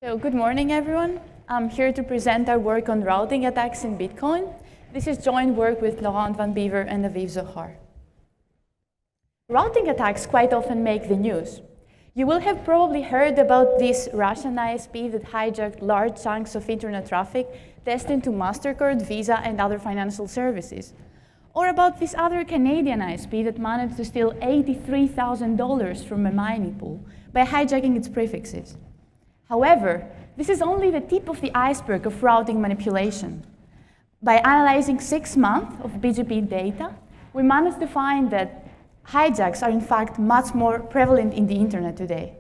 So good morning, everyone. I'm here to present our work on routing attacks in Bitcoin. This is joint work with Laurent van Bever and Aviv Zohar. Routing attacks quite often make the news. You will have probably heard about this Russian ISP that hijacked large chunks of internet traffic destined to MasterCard, Visa, and other financial services. Or about this other Canadian ISP that managed to steal $83,000 from a mining pool by hijacking its prefixes. However, this is only the tip of the iceberg of routing manipulation. By analyzing 6 months of BGP data, we managed to find that hijacks are in fact much more prevalent in the internet today.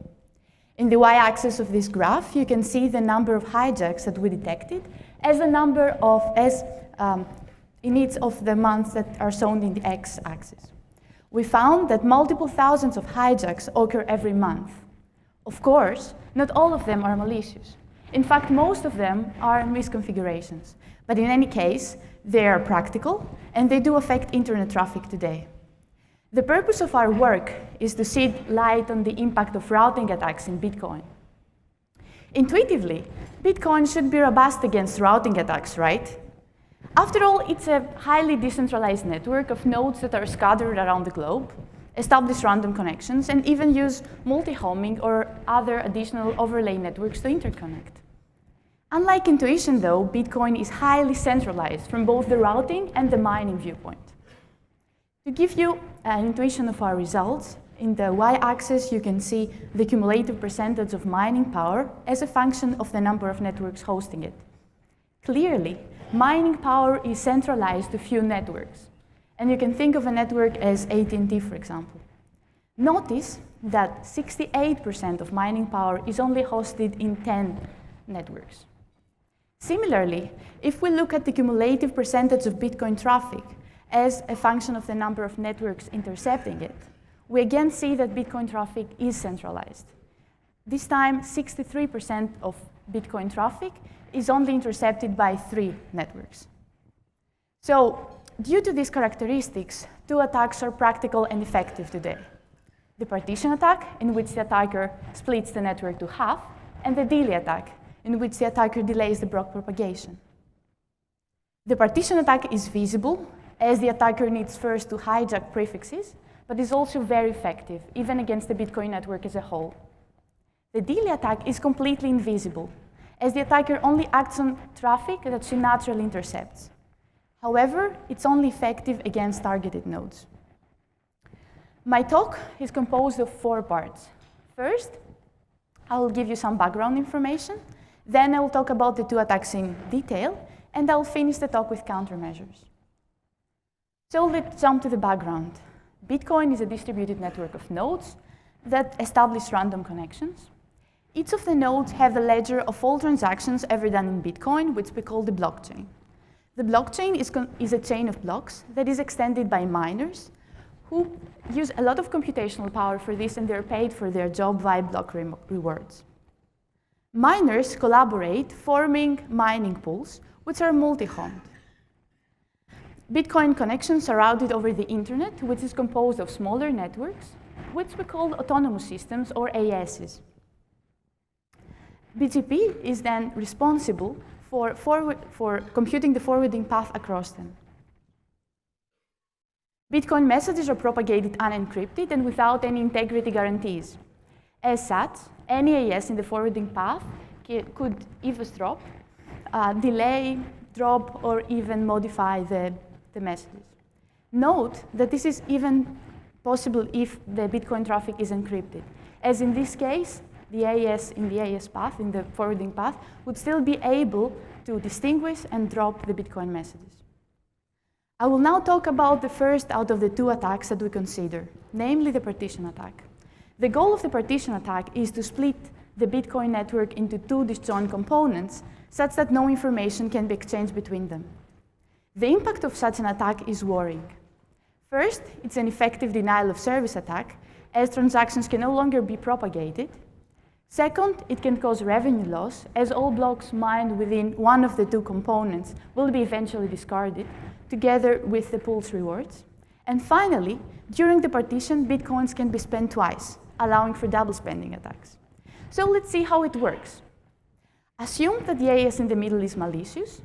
In the y-axis of this graph, you can see the number of hijacks that we detected as the number of in each of the months that are shown in the x-axis. We found that multiple thousands of hijacks occur every month. Of course, not all of them are malicious. In fact, most of them are misconfigurations. But in any case, they are practical, and they do affect internet traffic today. The purpose of our work is to shed light on the impact of routing attacks in Bitcoin. Intuitively, Bitcoin should be robust against routing attacks, right? After all, it's a highly decentralized network of nodes that are scattered around the globe, establish random connections, and even use multi-homing or other additional overlay networks to interconnect. Unlike intuition, though, Bitcoin is highly centralized from both the routing and the mining viewpoint. To give you an intuition of our results, in the y-axis you can see the cumulative percentage of mining power as a function of the number of networks hosting it. Clearly, mining power is centralized to few networks. And you can think of a network as AT&T, for example. Notice that 68% of mining power is only hosted in 10 networks. Similarly, if we look at the cumulative percentage of Bitcoin traffic as a function of the number of networks intercepting it, we again see that Bitcoin traffic is centralized. This time, 63% of Bitcoin traffic is only intercepted by 3 networks. So, due to these characteristics, 2 attacks are practical and effective today. The partition attack, in which the attacker splits the network to half, and the delay attack, in which the attacker delays the block propagation. The partition attack is feasible, as the attacker needs first to hijack prefixes, but is also very effective, even against the Bitcoin network as a whole. The delay attack is completely invisible, as the attacker only acts on traffic that she naturally intercepts. However, it's only effective against targeted nodes. My talk is composed of 4 parts. First, I will give you some background information. Then I will talk about the 2 attacks in detail, and I will finish the talk with countermeasures. So let's jump to the background. Bitcoin is a distributed network of nodes that establish random connections. Each of the nodes have a ledger of all transactions ever done in Bitcoin, which we call the blockchain. The blockchain is a chain of blocks that is extended by miners who use a lot of computational power for this, and they're paid for their job via block rewards. Miners collaborate, forming mining pools, which are multi-homed. Bitcoin connections are routed over the internet, which is composed of smaller networks, which we call autonomous systems, or ASes. BGP is then responsible for computing the forwarding path across them. Bitcoin messages are propagated unencrypted and without any integrity guarantees. As such, any AS in the forwarding path could eavesdrop, delay, drop, or even modify the messages. Note that this is even possible if the Bitcoin traffic is encrypted, as in this case, the AS in the AS path, in the forwarding path, would still be able to distinguish and drop the Bitcoin messages. I will now talk about the first out of the 2 attacks that we consider, namely the partition attack. The goal of the partition attack is to split the Bitcoin network into 2 disjoint components such that no information can be exchanged between them. The impact of such an attack is worrying. First, it's an effective denial of service attack, as transactions can no longer be propagated. Second, it can cause revenue loss, as all blocks mined within one of the 2 components will be eventually discarded, together with the pool's rewards. And finally, during the partition, Bitcoins can be spent twice, allowing for double spending attacks. So let's see how it works. Assume that the AES in the middle is malicious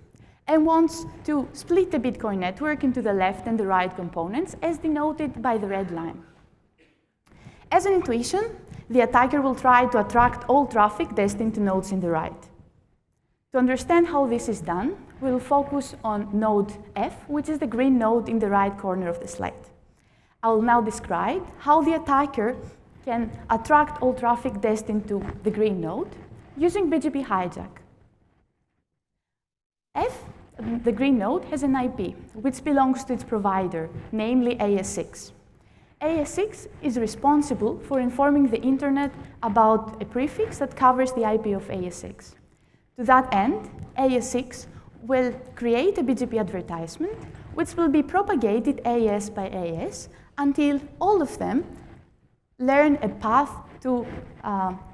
and wants to split the Bitcoin network into the left and the right components, as denoted by the red line. As an intuition, the attacker will try to attract all traffic destined to nodes in the right. To understand how this is done, we'll focus on node F, which is the green node in the right corner of the slide. I will now describe how the attacker can attract all traffic destined to the green node using BGP hijack. F, the green node, has an IP, which belongs to its provider, namely AS6. AS6 is responsible for informing the internet about a prefix that covers the IP of AS6. To that end, AS6 will create a BGP advertisement, which will be propagated AS by AS until all of them learn a path to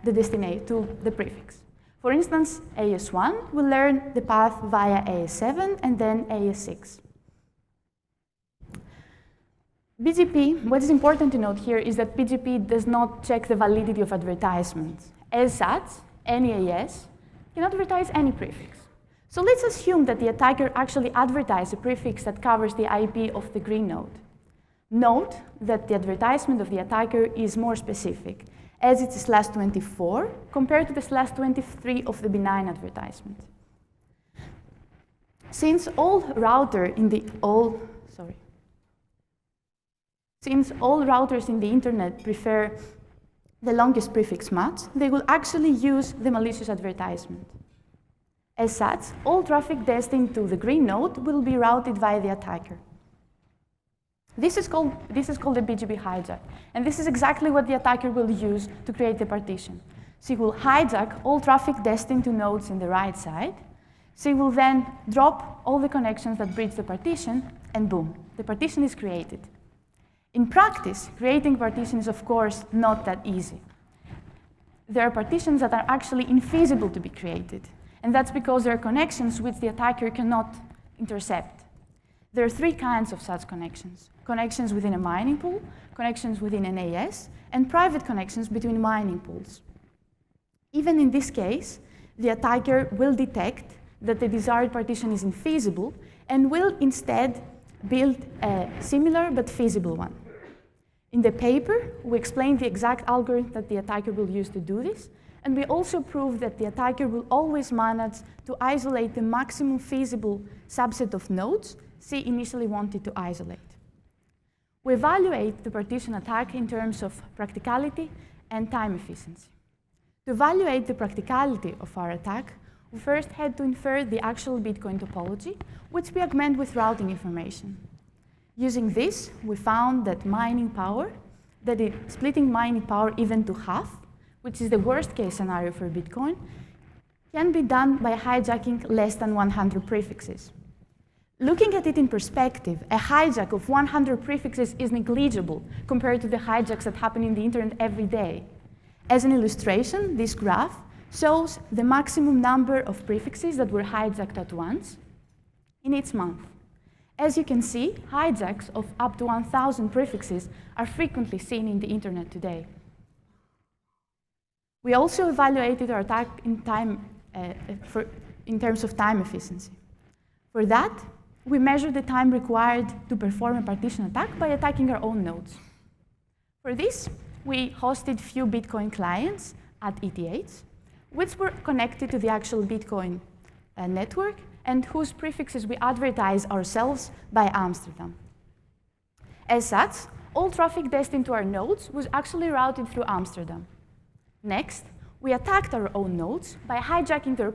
the destination, to the prefix. For instance, AS1 will learn the path via AS7 and then AS6. BGP, what is important to note here is that BGP does not check the validity of advertisements. As such, any AS can advertise any prefix. So let's assume that the attacker actually advertised a prefix that covers the IP of the green node. Note that the advertisement of the attacker is more specific, as it's /24 compared to the /23 of the benign advertisement. Since all routers in the internet prefer the longest prefix match, they will actually use the malicious advertisement. As such, all traffic destined to the green node will be routed via the attacker. This is called a BGP hijack, and this is exactly what the attacker will use to create the partition. She will hijack all traffic destined to nodes in the right side. She will then drop all the connections that bridge the partition, and boom, the partition is created. In practice, creating partition is, of course, not that easy. There are partitions that are actually infeasible to be created, and that's because there are connections which the attacker cannot intercept. There are three kinds of such connections: connections within a mining pool, connections within an AS, and private connections between mining pools. Even in this case, the attacker will detect that the desired partition is infeasible and will instead build a similar but feasible one. In the paper, we explain the exact algorithm that the attacker will use to do this, and we also prove that the attacker will always manage to isolate the maximum feasible subset of nodes she initially wanted to isolate. We evaluate the partition attack in terms of practicality and time efficiency. To evaluate the practicality of our attack, we first had to infer the actual Bitcoin topology, which we augment with routing information. Using this, we found that splitting mining power even to half, which is the worst case scenario for Bitcoin, can be done by hijacking less than 100 prefixes. Looking at it in perspective, a hijack of 100 prefixes is negligible compared to the hijacks that happen in the internet every day. As an illustration, this graph shows the maximum number of prefixes that were hijacked at once in each month. As you can see, hijacks of up to 1,000 prefixes are frequently seen in the internet today. We also evaluated our attack in terms of time efficiency. For that, we measured the time required to perform a partition attack by attacking our own nodes. For this, we hosted few Bitcoin clients at ETHs, which were connected to the actual Bitcoin network and whose prefixes we advertised ourselves by Amsterdam. As such, all traffic destined to our nodes was actually routed through Amsterdam. Next, we attacked our own nodes by hijacking their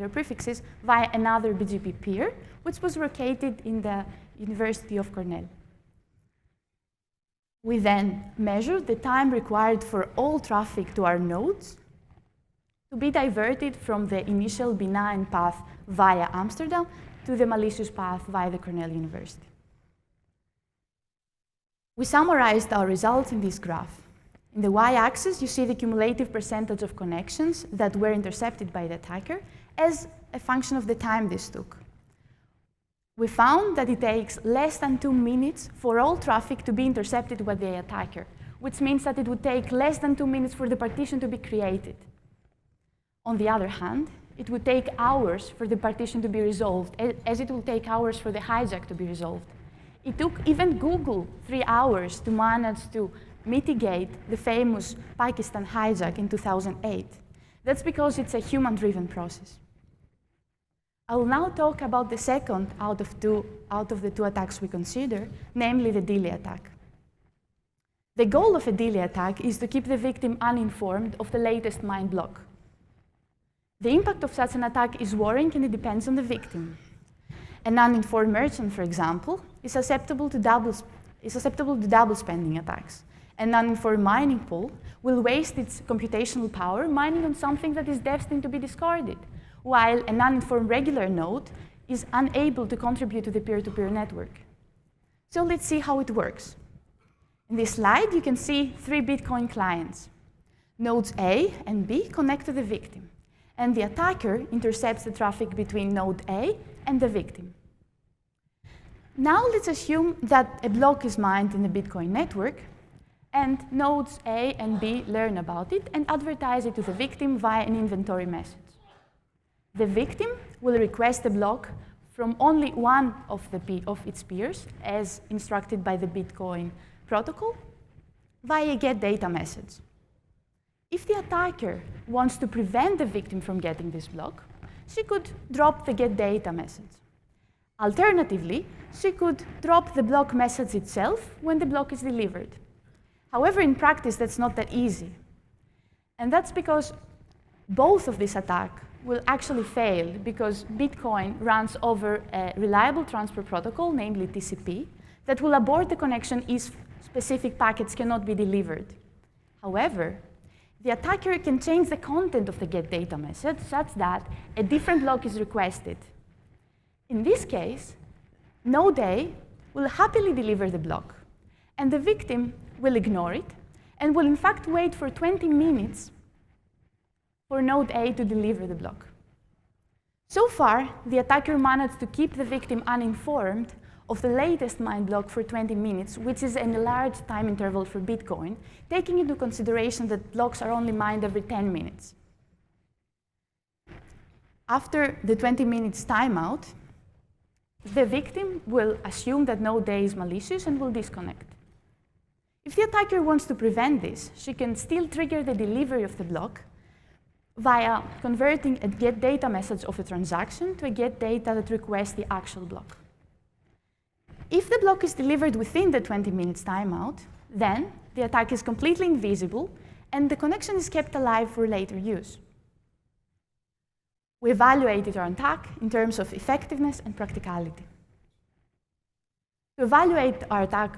prefixes via another BGP peer, which was located in the University of Cornell. We then measured the time required for all traffic to our nodes to be diverted from the initial benign path via Amsterdam to the malicious path via the Cornell University. We summarized our results in this graph. In the y-axis, you see the cumulative percentage of connections that were intercepted by the attacker as a function of the time this took. We found that it takes less than 2 minutes for all traffic to be intercepted by the attacker, which means that it would take less than 2 minutes for the partition to be created. On the other hand, it would take hours for the partition to be resolved, as it will take hours for the hijack to be resolved. It took even Google 3 hours to manage to mitigate the famous Pakistan hijack in 2008. That's because it's a human-driven process. I will now talk about the second out of the two attacks we consider, namely the delay attack. The goal of a delay attack is to keep the victim uninformed of the latest mined block. The impact of such an attack is worrying and it depends on the victim. An uninformed merchant, for example, is susceptible to double spending attacks. An uninformed mining pool will waste its computational power mining on something that is destined to be discarded, while an uninformed regular node is unable to contribute to the peer-to-peer network. So let's see how it works. In this slide, you can see 3 Bitcoin clients. Nodes A and B connect to the victim, and the attacker intercepts the traffic between node A and the victim. Now let's assume that a block is mined in the Bitcoin network, and nodes A and B learn about it and advertise it to the victim via an inventory message. The victim will request a block from only one of its peers, as instructed by the Bitcoin protocol, via a get data message. If the attacker wants to prevent the victim from getting this block, she could drop the get data message. Alternatively, she could drop the block message itself when the block is delivered. However, in practice, that's not that easy. And that's because both of these attacks will actually fail because Bitcoin runs over a reliable transfer protocol, namely TCP, that will abort the connection if specific packets cannot be delivered. However, the attacker can change the content of the get data message such that a different block is requested. In this case, node A will happily deliver the block, and the victim will ignore it and will in fact wait for 20 minutes for node A to deliver the block. So far, the attacker managed to keep the victim uninformed of the latest mined block for 20 minutes, which is a large time interval for Bitcoin, taking into consideration that blocks are only mined every 10 minutes. After the 20 minutes timeout, the victim will assume that node A is malicious and will disconnect. If the attacker wants to prevent this, she can still trigger the delivery of the block via converting a get data message of a transaction to a get data that requests the actual block. If the block is delivered within the 20 minutes timeout, then the attack is completely invisible and the connection is kept alive for later use. We evaluated our attack in terms of effectiveness and practicality. To evaluate our attack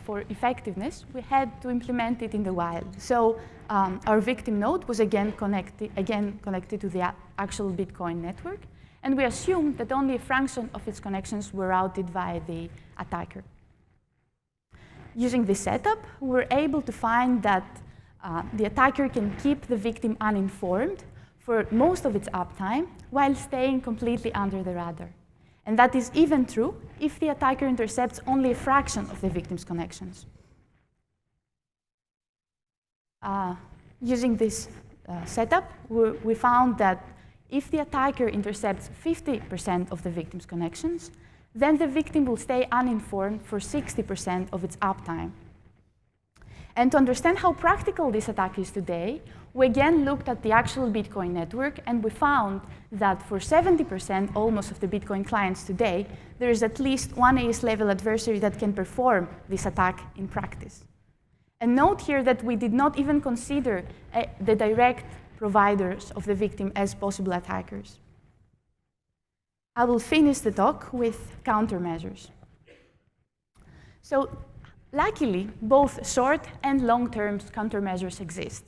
for effectiveness, we had to implement it in the wild. So our victim node was again connected to the actual Bitcoin network, and we assumed that only a fraction of its connections were routed via the attacker. Using this setup, we were able to find that the attacker can keep the victim uninformed for most of its uptime while staying completely under the radar. And that is even true if the attacker intercepts only a fraction of the victim's connections. Using this setup, we found that if the attacker intercepts 50% of the victim's connections, then the victim will stay uninformed for 60% of its uptime. And to understand how practical this attack is today, we again looked at the actual Bitcoin network, and we found that for 70% almost of the Bitcoin clients today, there is at least one AS level adversary that can perform this attack in practice. And note here that we did not even consider the direct providers of the victim as possible attackers. I will finish the talk with countermeasures. So, luckily, both short and long-term countermeasures exist.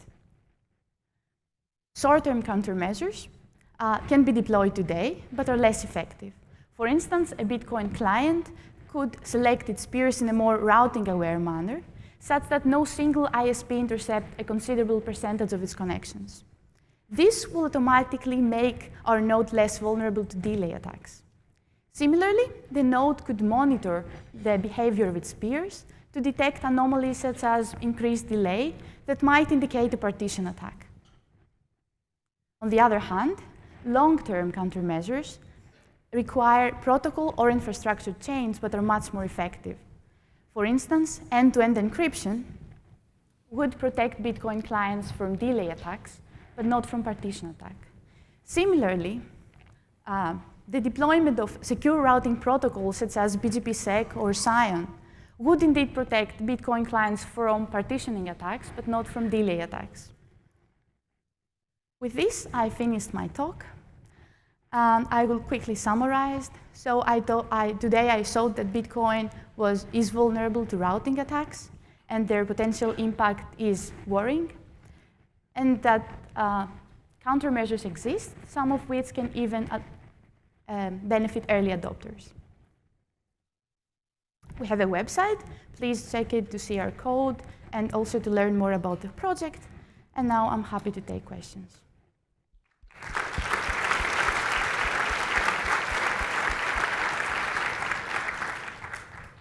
Short-term countermeasures can be deployed today, but are less effective. For instance, a Bitcoin client could select its peers in a more routing-aware manner, such that no single ISP intercepts a considerable percentage of its connections. This will automatically make our node less vulnerable to delay attacks. Similarly, the node could monitor the behavior of its peers to detect anomalies such as increased delay that might indicate a partition attack. On the other hand, Long-term countermeasures require protocol or infrastructure change but are much more effective. For instance, end-to-end encryption would protect Bitcoin clients from delay attacks, but not from partition attack. Similarly, the deployment of secure routing protocols such as BGP-SEC or Scion would indeed protect Bitcoin clients from partitioning attacks, but not from delay attacks. With this, I finished my talk. I will quickly summarize. So today I showed that Bitcoin is vulnerable to routing attacks, and their potential impact is worrying, and that countermeasures exist, some of which can even benefit early adopters. We have a website. Please check it to see our code and also to learn more about the project. And now I'm happy to take questions.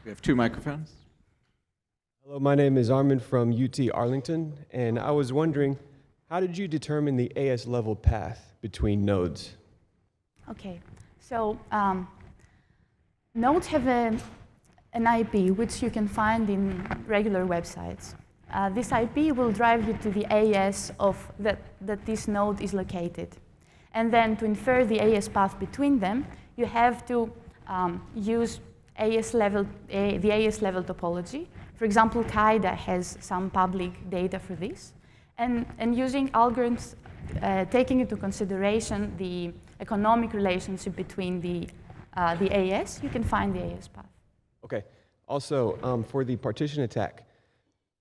We have 2 microphones. Hello, my name is Armin from UT Arlington, and I was wondering, how did you determine the AS level path between nodes? Okay, so nodes have an IP which you can find in regular websites. This IP will drive you to the AS of that this node is located. And then to infer the AS path between them, you have to use the AS level topology. For example, CAIDA has some public data for this. And using algorithms, taking into consideration the economic relationship between the AS, you can find the AS path. Okay. Also, for the partition attack,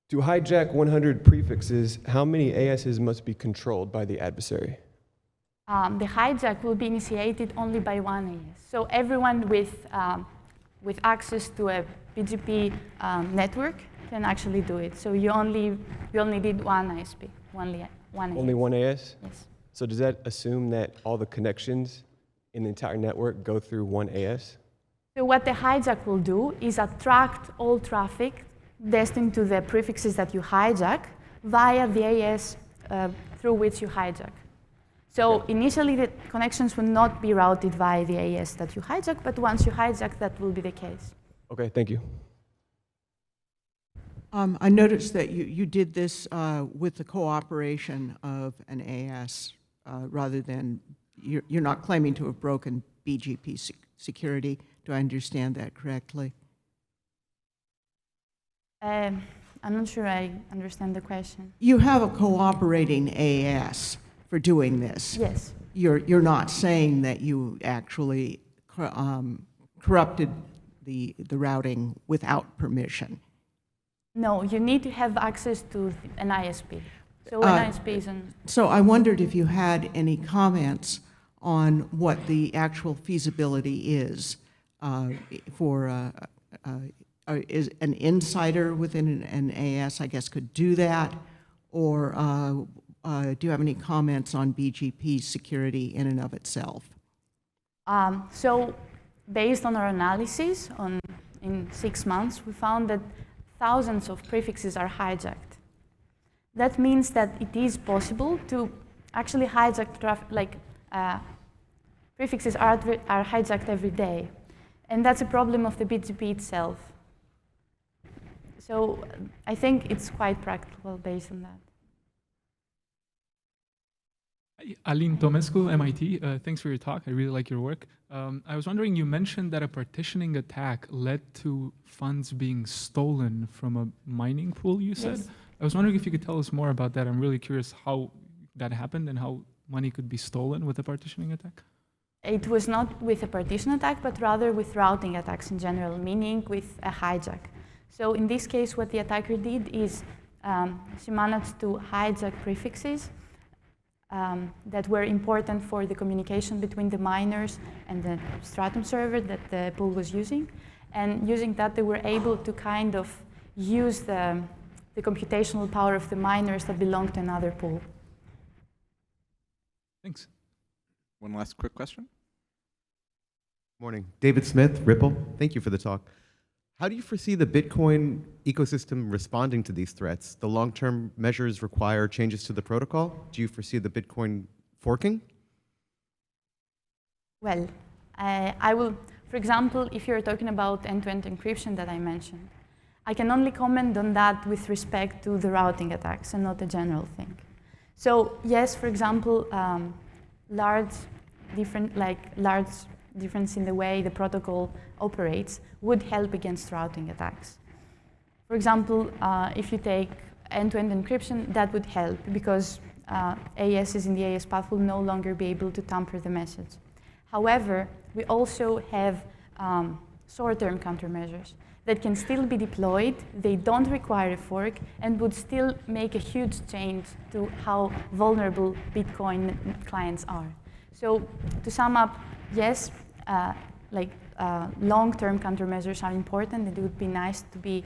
to hijack 100 prefixes, how many ASes must be controlled by the adversary? The hijack will be initiated only by one AS. So everyone with access to a BGP network can actually do it. So you only need one ISP, only one AS. Only one AS? Yes. So does that assume that all the connections in the entire network go through one AS? So what the hijack will do is attract all traffic destined to the prefixes that you hijack via the AS through which you hijack. So initially, the connections will not be routed via the AS that you hijack, but once you hijack, that will be the case. Okay, thank you. I noticed that you did this with the cooperation of an AS rather than, you're not claiming to have broken BGP security. Do I understand that correctly? I'm not sure I understand the question. You have a cooperating AS for doing this. Yes. You're not saying that you actually corrupted the routing without permission. No, you need to have access to an ISP. So an ISP is an... So I wondered if you had any comments on what the actual feasibility is for is an insider within an AS, I guess, could do that, or do you have any comments on BGP security in and of itself? So based on our analysis in 6 months, we found that thousands of prefixes are hijacked. That means that it is possible to actually hijack traffic, prefixes are hijacked every day. And that's a problem of the BGP itself. So I think it's quite practical based on that. Alin Tomescu, MIT. Thanks for your talk. I really like your work. I was wondering, you mentioned that a partitioning attack led to funds being stolen from a mining pool, you said? Yes. I was wondering if you could tell us more about that. I'm really curious how that happened and how money could be stolen with a partitioning attack. It was not with a partition attack, but rather with routing attacks in general, meaning with a hijack. So in this case, what the attacker did is she managed to hijack prefixes that were important for the communication between the miners and the Stratum server that the pool was using. And using that, they were able to kind of use the computational power of the miners that belonged to another pool. Thanks. One last quick question. Morning. David Smith, Ripple. Thank you for the talk. How do you foresee the Bitcoin ecosystem responding to these threats? The long-term measures require changes to the protocol. Do you foresee the Bitcoin forking? Well, I will, for example, if you're talking about end-to-end encryption that I mentioned, I can only comment on that with respect to the routing attacks and not a general thing. So yes, for example, large difference in the way the protocol operates would help against routing attacks. For example, if you take end-to-end encryption, that would help because ASes in the AS path will no longer be able to tamper the message. However, we also have short-term countermeasures that can still be deployed. They don't require a fork and would still make a huge change to how vulnerable Bitcoin clients are. So to sum up, yes, long-term countermeasures are important and it would be nice to be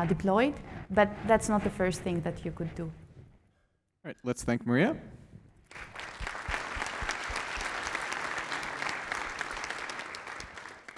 deployed, but that's not the first thing that you could do. All right, let's thank Maria.